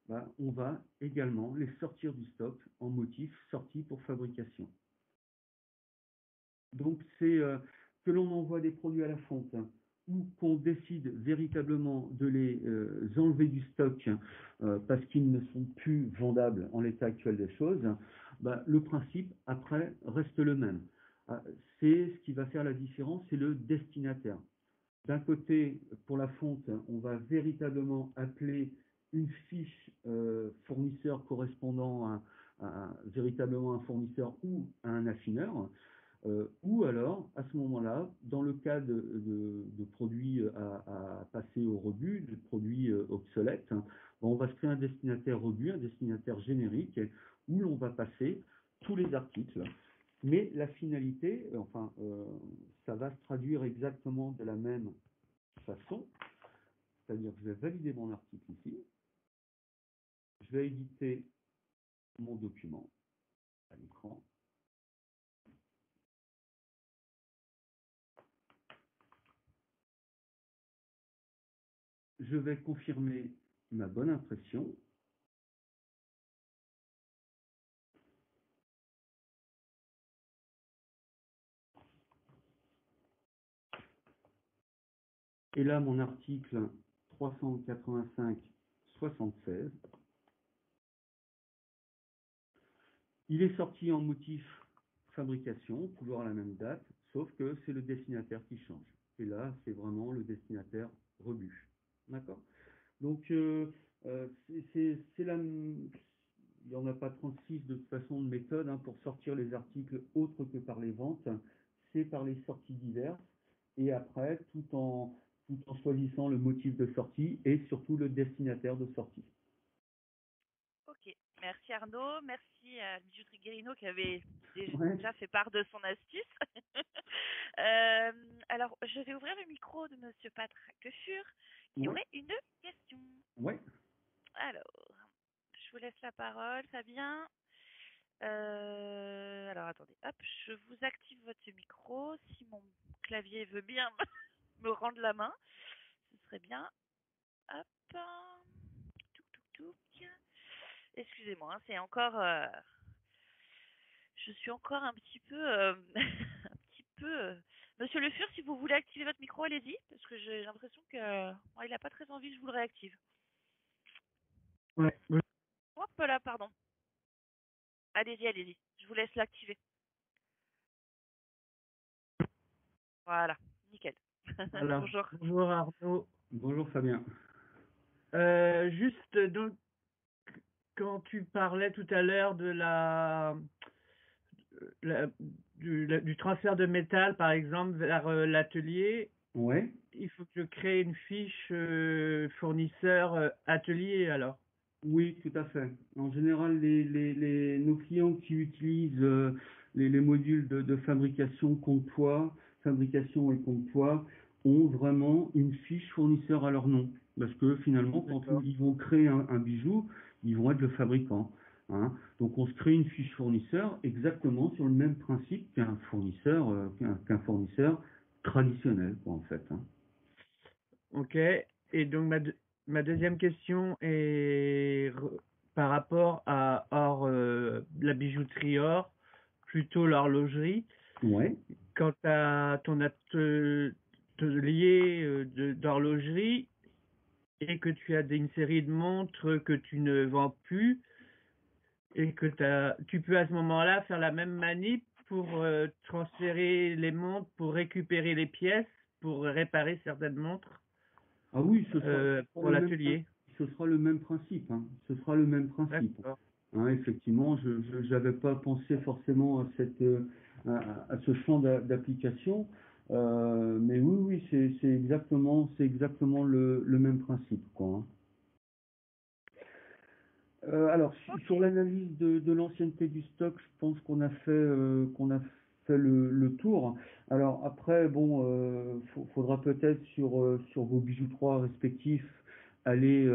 bah, on va également les sortir du stock en motif sorti pour fabrication. Donc, c'est que l'on envoie des produits à la fonte ou qu'on décide véritablement de les enlever du stock parce qu'ils ne sont plus vendables en l'état actuel des choses, bah, le principe, après, reste le même. C'est ce qui va faire la différence, c'est le destinataire. D'un côté, pour la fonte, on va véritablement appeler une fiche fournisseur correspondant à véritablement un fournisseur ou à un affineur. Ou alors, à ce moment-là, dans le cas de produits à passer au rebut, de produits obsolètes, on va se créer un destinataire rebut, un destinataire générique, où l'on va passer tous les articles. Mais la finalité, ça va se traduire exactement de la même façon. C'est-à-dire que je vais valider mon article ici. Je vais éditer mon document à l'écran. Je vais confirmer ma bonne impression. Et là, mon article 385-76, il est sorti en motif fabrication, toujours à la même date, sauf que c'est le destinataire qui change. Et là, c'est vraiment le destinataire rebut. D'accord? Donc, c'est la... Il n'y en a pas 36 de toute façon de méthode pour sortir les articles autres que par les ventes. C'est par les sorties diverses. Et après, tout en choisissant le motif de sortie et surtout le destinataire de sortie.
Ok, merci Arnaud, merci à Bijouterie Guérino qui avait déjà fait part de son astuce. Alors, je vais ouvrir le micro de Monsieur Patrick Fur qui aurait une question.
Oui.
Alors, je vous laisse la parole, Fabien. Alors, attendez, hop, je vous active votre micro. Si mon clavier veut bien me rendre la main, ce serait bien. Hop, touc, touc, touc. Excusez-moi, c'est encore... je suis encore un petit peu... un petit peu... Monsieur Le Fur, si vous voulez activer votre micro, allez-y, parce que j'ai l'impression que il n'a pas très envie que je vous le réactive.
Ouais.
Hop là, pardon. Allez-y, allez-y. Je vous laisse l'activer. Voilà, nickel.
Alors,
Bonjour.
bonjour Arnaud.
Bonjour Fabien.
Juste donc, quand tu parlais tout à l'heure de du transfert de métal, par exemple, vers l'atelier,
Ouais.
il faut que je crée une fiche fournisseur atelier alors.
Oui, tout à fait. En général, nos clients qui utilisent les modules de fabrication compte-poids, fabrication et compte-poids, ont vraiment une fiche fournisseur à leur nom. Parce que finalement, quand ils vont créer un bijou, ils vont être le fabricant. Donc on se crée une fiche fournisseur exactement sur le même principe qu'un fournisseur, qu'un fournisseur traditionnel, quoi, en fait.
Ok. Et donc ma deuxième question est par rapport à la bijouterie or, plutôt l'horlogerie.
Ouais.
Quand tu as ton atelier d'horlogerie et que tu as une série de montres que tu ne vends plus et que tu peux à ce moment-là faire la même manip pour transférer les montres, pour récupérer les pièces, pour réparer certaines montres.
Ah oui, ce sera
pour l'atelier.
Ce sera le même principe. Ce sera le même principe. Effectivement, je n'avais pas pensé forcément à ce champ d'application, mais oui, c'est exactement le même principe, quoi. Alors, sur l'analyse de l'ancienneté du stock, je pense qu'on a fait le tour. Alors après, bon, faudra peut-être sur vos bijoux 3 respectifs aller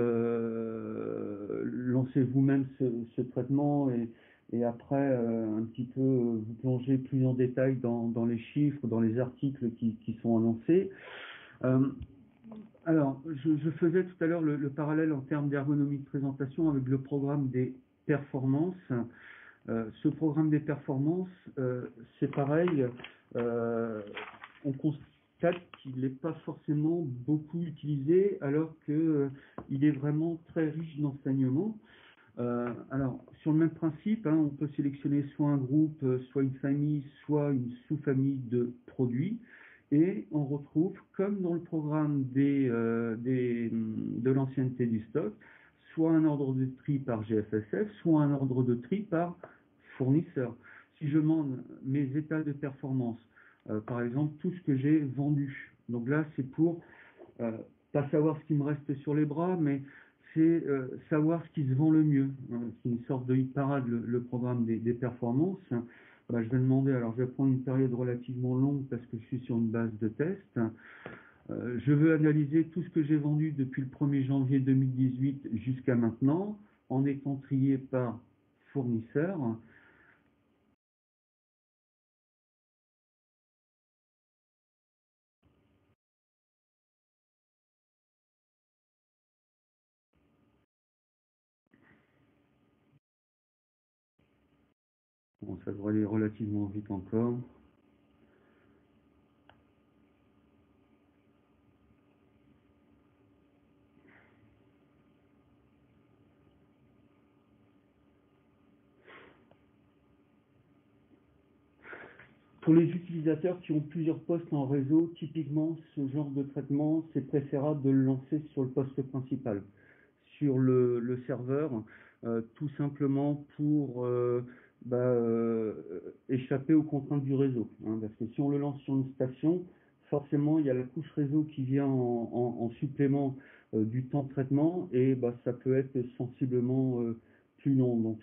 lancer vous-même ce traitement et après un petit peu vous plonger plus en détail dans les chiffres, dans les articles qui sont annoncés. Alors, je faisais tout à l'heure le parallèle en termes d'ergonomie de présentation avec le programme des performances. Ce programme des performances, c'est pareil, on constate qu'il n'est pas forcément beaucoup utilisé alors qu'il est vraiment très riche d'enseignements. Alors, sur le même principe, hein, on peut sélectionner soit un groupe, soit une famille, soit une sous-famille de produits. Et on retrouve, comme dans le programme de l'ancienneté du stock, soit un ordre de tri par GFSF, soit un ordre de tri par fournisseur. Si je demande mes états de performance, par exemple, tout ce que j'ai vendu. Donc là, c'est pour pas savoir ce qui me reste sur les bras, mais c'est savoir ce qui se vend le mieux. C'est une sorte de hit parade, le programme des performances. Bah, je vais demander, alors je vais prendre une période relativement longue parce que je suis sur une base de test. Je veux analyser tout ce que j'ai vendu depuis le 1er janvier 2018 jusqu'à maintenant, en étant trié par fournisseur. Bon, ça devrait aller relativement vite encore. Pour les utilisateurs qui ont plusieurs postes en réseau, typiquement, ce genre de traitement, c'est préférable de le lancer sur le poste principal, sur le serveur, tout simplement pour échapper aux contraintes du réseau. Hein, parce que si on le lance sur une station, forcément, il y a la couche réseau qui vient en supplément du temps de traitement et ça peut être sensiblement plus long. Donc,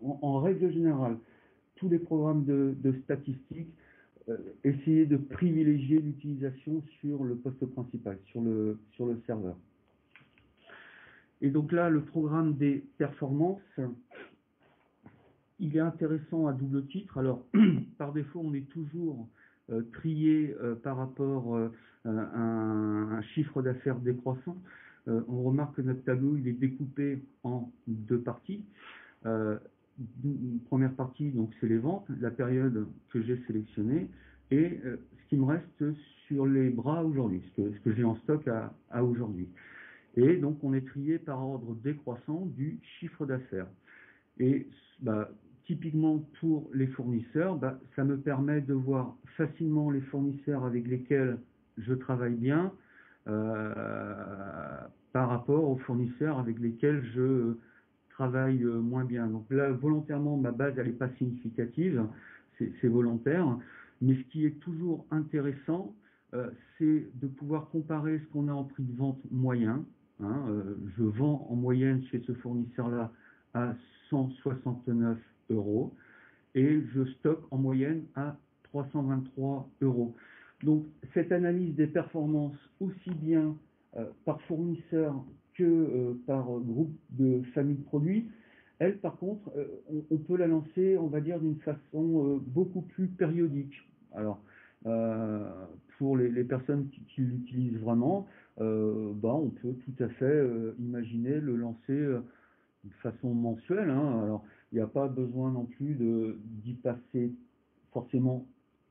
en règle générale, tous les programmes de statistiques, essayer de privilégier l'utilisation sur le poste principal, sur le serveur. Et donc là, le programme des performances, il est intéressant à double titre. Alors, par défaut, on est toujours trié par rapport à un chiffre d'affaires décroissant. On remarque que notre tableau, il est découpé en deux parties. Une première partie, donc c'est les ventes, la période que j'ai sélectionnée, et ce qui me reste sur les bras aujourd'hui, ce que j'ai en stock à aujourd'hui. Et donc on est trié par ordre décroissant du chiffre d'affaires. Et typiquement pour les fournisseurs, ça me permet de voir facilement les fournisseurs avec lesquels je travaille bien par rapport aux fournisseurs avec lesquels je travaille moins bien. Donc là, volontairement, ma base, elle n'est pas significative, c'est volontaire. Mais ce qui est toujours intéressant, c'est de pouvoir comparer ce qu'on a en prix de vente moyen. Hein, je vends en moyenne chez ce fournisseur-là à 169 € et je stocke en moyenne à 323 €. Donc cette analyse des performances aussi bien par fournisseur que par groupe de famille de produits, elle par contre, on peut la lancer, on va dire, d'une façon beaucoup plus périodique. Alors, pour les personnes qui l'utilisent vraiment, on peut tout à fait imaginer le lancer de façon mensuelle. Hein. Alors, il n'y a pas besoin non plus d'y passer forcément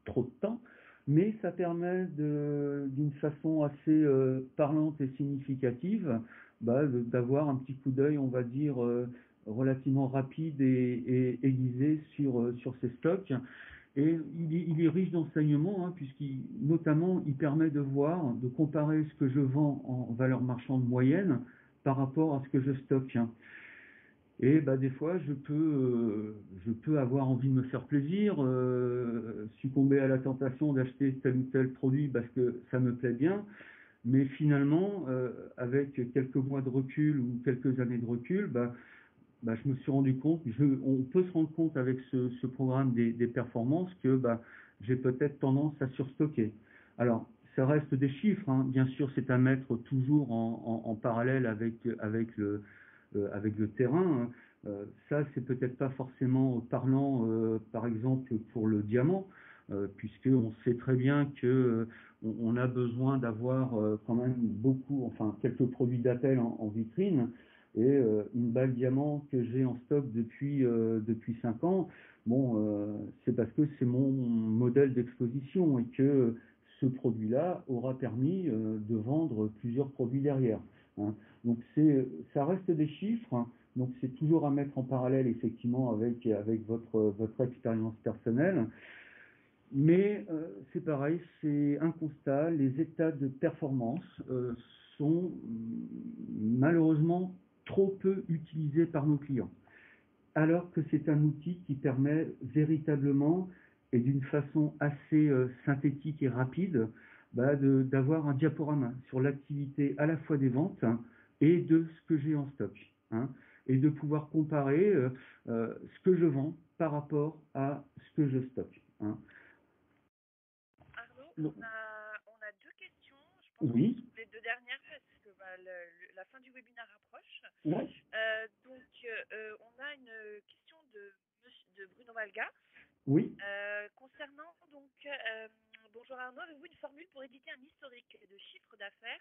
trop de temps, mais ça permet d'une façon assez parlante et significative d'avoir un petit coup d'œil, on va dire, relativement rapide et aiguisé sur ces stocks. Et il est riche d'enseignements, hein, notamment, il permet de voir, de comparer ce que je vends en valeur marchande moyenne par rapport à ce que je stocke. Et des fois, je peux avoir envie de me faire plaisir, succomber à la tentation d'acheter tel ou tel produit parce que ça me plaît bien. Mais finalement, avec quelques mois de recul ou quelques années de recul, je me suis rendu compte, on peut se rendre compte avec ce programme des performances que j'ai peut-être tendance à surstocker. Alors, ça reste des chiffres, hein. Bien sûr, c'est à mettre toujours en parallèle avec le terrain. Hein. Ça, c'est peut-être pas forcément parlant, par exemple, pour le diamant, puisqu'on sait très bien que on a besoin d'avoir quand même beaucoup, enfin quelques produits d'appel en vitrine. Et une bague diamant que j'ai en stock depuis 5 ans, bon, c'est parce que c'est mon modèle d'exposition et que ce produit-là aura permis de vendre plusieurs produits derrière, hein. Donc ça reste des chiffres, hein. Donc c'est toujours à mettre en parallèle effectivement avec votre expérience personnelle. Mais c'est pareil, c'est un constat, les états de performance sont malheureusement trop peu utilisés par nos clients. Alors que c'est un outil qui permet véritablement et d'une façon assez synthétique et rapide d'avoir un diaporama sur l'activité à la fois des ventes, hein, et de ce que j'ai en stock, hein, et de pouvoir comparer ce que je vends par rapport à ce que je stocke, hein.
Arnaud,
Donc,
on a deux questions. Je pense que
oui,
ce sont les deux dernières parce que la fin du webinaire approche.
ouais,
On a une question de Bruno Malga
oui.
concernant bonjour Arnaud, avez-vous une formule pour éditer un historique de chiffre d'affaires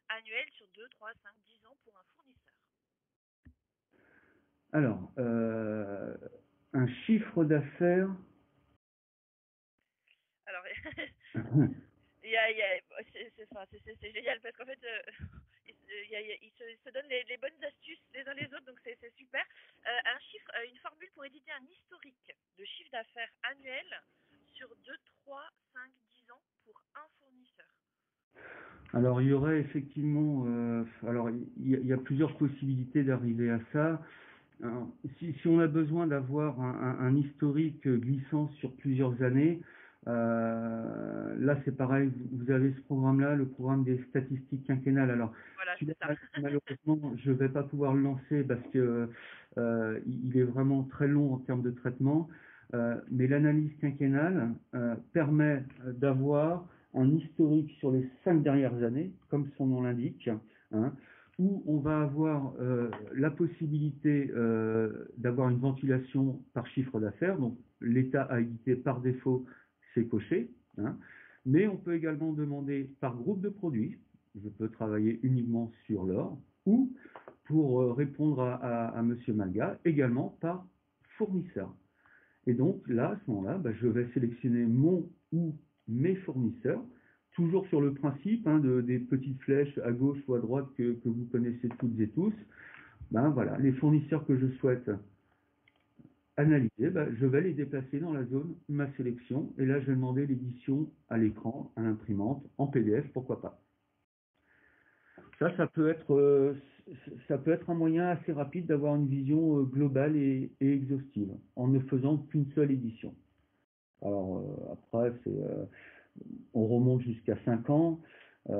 annuel sur 2, 3, 5, 10 ans pour un fournisseur?
Alors, un chiffre d'affaires.
Alors, c'est génial parce qu'en fait, ils se donnent les bonnes astuces les uns les autres, donc c'est super. Une formule pour éditer un historique de chiffre d'affaires annuel sur 2, 3, 5, 10 ans pour un fournisseur.
Alors, il y aurait effectivement, alors il y a plusieurs possibilités d'arriver à ça. Alors, si on a besoin d'avoir un historique glissant sur plusieurs années, là c'est pareil, vous avez ce programme-là, le programme des statistiques quinquennales. Alors,
Voilà, c'est ça.
celui-là, malheureusement, je ne vais pas pouvoir le lancer parce que il est vraiment très long en termes de traitement. Mais l'analyse quinquennale permet d'avoir un historique sur les 5 dernières années, comme son nom l'indique, hein, où on va avoir la possibilité d'avoir une ventilation par chiffre d'affaires. Donc l'État a édité par défaut, c'est coché, hein. Mais on peut également demander par groupe de produits. Je peux travailler uniquement sur l'or, ou pour répondre à Monsieur Malga, également par fournisseur. Et donc là, à ce moment-là, je vais sélectionner mon ou mes fournisseurs, toujours sur le principe, hein, des petites flèches à gauche ou à droite que vous connaissez toutes et tous. Voilà, les fournisseurs que je souhaite analyser, je vais les déplacer dans la zone ma sélection, et là je vais demander l'édition à l'écran, à l'imprimante, en PDF, pourquoi pas. Ça peut être un moyen assez rapide d'avoir une vision globale et exhaustive, en ne faisant qu'une seule édition. Alors après, on remonte jusqu'à 5 ans. Je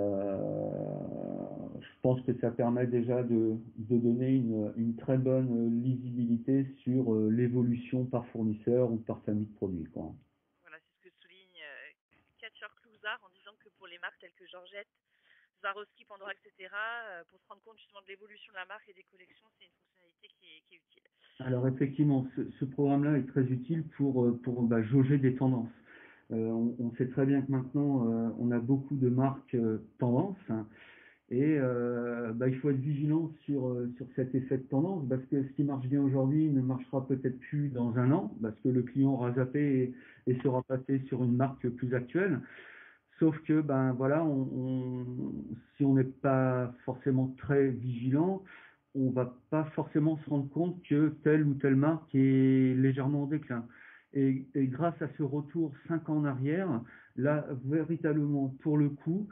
pense que ça permet déjà de donner une très bonne lisibilité sur l'évolution par fournisseur ou par famille de produits, quoi.
Voilà, c'est ce que souligne Katia Clouzard en disant que pour les marques telles que Georgette, Swarovski, Pandora, etc., pour se rendre compte justement de l'évolution de la marque et des collections, c'est une fonctionnalité qui est utile.
Alors effectivement, ce programme-là est très utile pour jauger des tendances. On sait très bien que maintenant, on a beaucoup de marques tendances, hein, et il faut être vigilant sur cet effet de tendance, parce que ce qui marche bien aujourd'hui ne marchera peut-être plus dans un an, parce que le client aura zappé et sera passé sur une marque plus actuelle. Sauf que voilà, si on n'est pas forcément très vigilant, on va pas forcément se rendre compte que telle ou telle marque est légèrement en déclin. Et grâce à ce retour 5 ans en arrière, là, véritablement, pour le coup,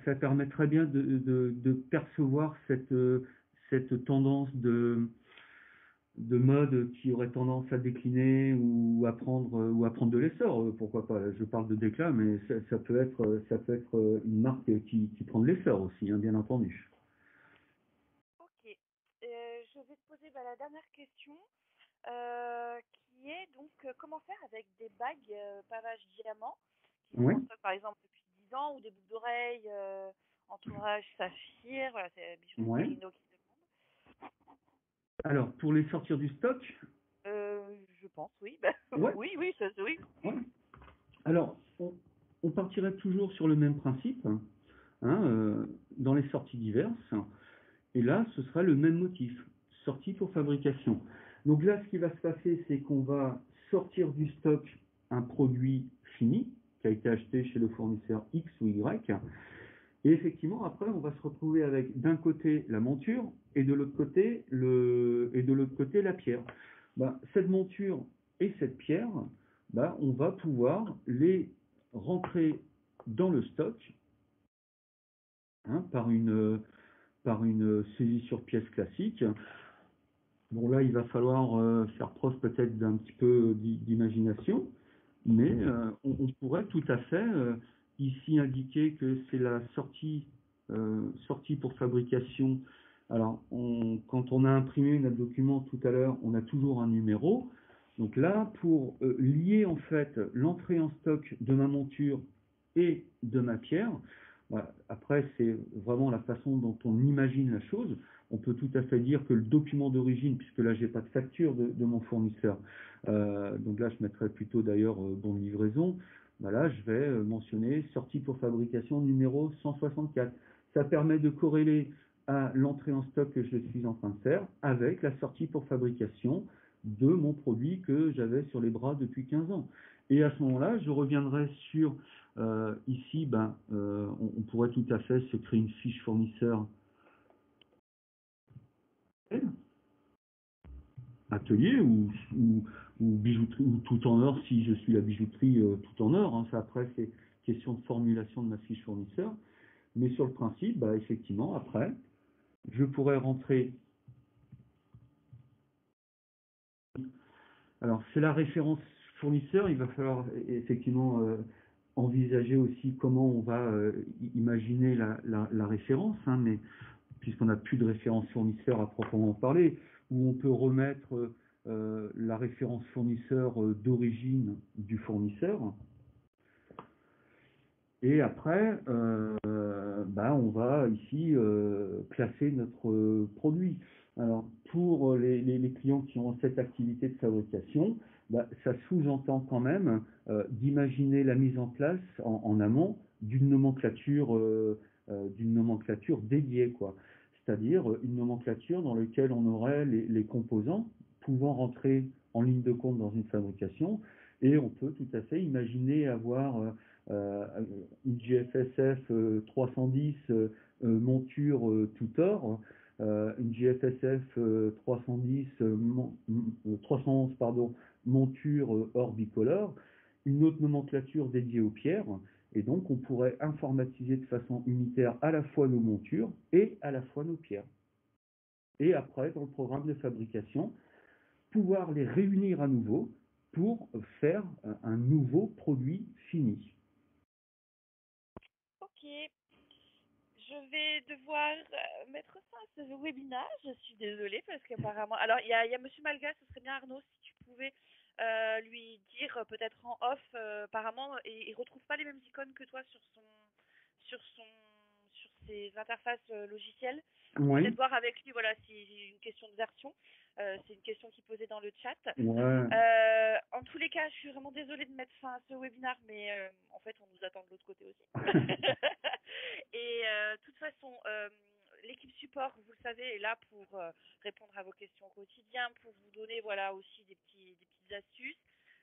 ça permet très bien de percevoir cette tendance de mode qui aurait tendance à décliner ou à prendre de l'essor. Pourquoi pas? Je parle de déclin, mais ça peut être une marque qui prend de l'essor aussi, hein, bien entendu.
Ok. Je vais te poser la dernière question, qui est donc comment faire avec des bagues pavage diamant qui sont
Oui,
en stock par exemple depuis 10 ans ou des boucles d'oreilles entourage saphir, voilà, c'est bijouterie
oui.
Merino qui demande.
Alors, pour les sortir du stock,
Je pense, oui. Bah,
ouais,
oui, oui.
ouais. Alors, on partirait toujours sur le même principe, hein, dans les sorties diverses. Et là, ce sera le même motif, sortie pour fabrication. Donc là, ce qui va se passer, c'est qu'on va sortir du stock un produit fini, qui a été acheté chez le fournisseur X ou Y. Et effectivement, après, on va se retrouver avec d'un côté la monture et de l'autre côté la pierre. Cette monture et cette pierre, on va pouvoir les rentrer dans le stock, hein, par une saisie sur pièce classique. Bon, là, il va falloir faire preuve peut-être d'un petit peu d'imagination, mais on pourrait tout à fait ici indiquer que c'est la sortie pour fabrication. Alors, quand on a imprimé notre document tout à l'heure, on a toujours un numéro. Donc là, pour lier en fait l'entrée en stock de ma monture et de ma pierre, après, c'est vraiment la façon dont on imagine la chose. On peut tout à fait dire que le document d'origine, puisque là, j'ai pas de facture de mon fournisseur, donc là, je mettrai plutôt d'ailleurs bon de livraison. Là, je vais mentionner sortie pour fabrication numéro 164. Ça permet de corréler à l'entrée en stock que je suis en train de faire avec la sortie pour fabrication de mon produit que j'avais sur les bras depuis 15 ans. Et à ce moment-là, je reviendrai sur ici, on pourrait tout à fait se créer une fiche fournisseur atelier ou bijouterie ou tout en or si je suis la bijouterie tout en or. Hein. Ça, après, c'est question de formulation de ma fiche fournisseur. Mais sur le principe, effectivement, après, je pourrais rentrer. Alors, c'est la référence fournisseur. Il va falloir effectivement envisager aussi comment on va imaginer la référence, hein, mais puisqu'on n'a plus de référence fournisseur à proprement parler, où on peut remettre la référence fournisseur d'origine du fournisseur. Et après, on va ici classer notre produit. Alors, pour les clients qui ont cette activité de fabrication, ça sous-entend quand même d'imaginer la mise en place en amont d'une nomenclature dédiée, quoi. C'est-à-dire une nomenclature dans laquelle on aurait les composants pouvant rentrer en ligne de compte dans une fabrication, et on peut tout à fait imaginer avoir une GFSF 310 monture tout or, une GFSF 310 311 pardon, monture or bicolore, une autre nomenclature dédiée aux pierres, et donc on pourrait informatiser de façon unitaire à la fois nos montures et à la fois nos pierres. Et après, dans le programme de fabrication, pouvoir les réunir à nouveau pour faire un nouveau produit fini.
Ok. Je vais devoir mettre fin à ce webinaire. Je suis désolée parce qu'apparemment... Alors, il y a Monsieur Malga, ce serait bien Arnaud, si tu pouvais lui dire peut-être en off, apparemment, il retrouve pas les mêmes icônes que toi sur ses interfaces logicielles.
Oui.
Peut-être voir avec lui, voilà, si j'ai une question de version. C'est une question qu'il posait dans le chat.
Ouais.
En tous les cas, je suis vraiment désolée de mettre fin à ce webinaire, mais en fait, on nous attend de l'autre côté aussi. Et de toute façon, l'équipe support, vous le savez, est là pour répondre à vos questions au quotidien, pour vous donner voilà aussi des petites astuces.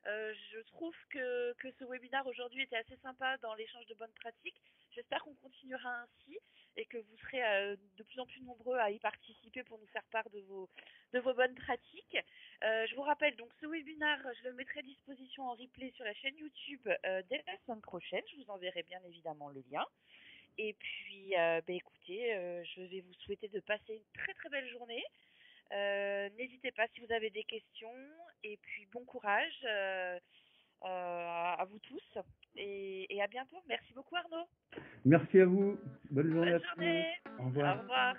Je trouve que ce webinaire aujourd'hui était assez sympa dans l'échange de bonnes pratiques. J'espère qu'on continuera ainsi et que vous serez de plus en plus nombreux à y participer pour nous faire part de vos bonnes pratiques. Je vous rappelle donc ce webinaire, je le mettrai à disposition en replay sur la chaîne YouTube dès la semaine prochaine. Je vous enverrai bien évidemment le lien. Et puis, écoutez, je vais vous souhaiter de passer une très très belle journée. N'hésitez pas si vous avez des questions. Et puis, bon courage à vous tous. Et à bientôt. Merci beaucoup Arnaud.
Merci à vous. Bonne journée
Bonne
à tous.
journée.
Au revoir.
Au revoir.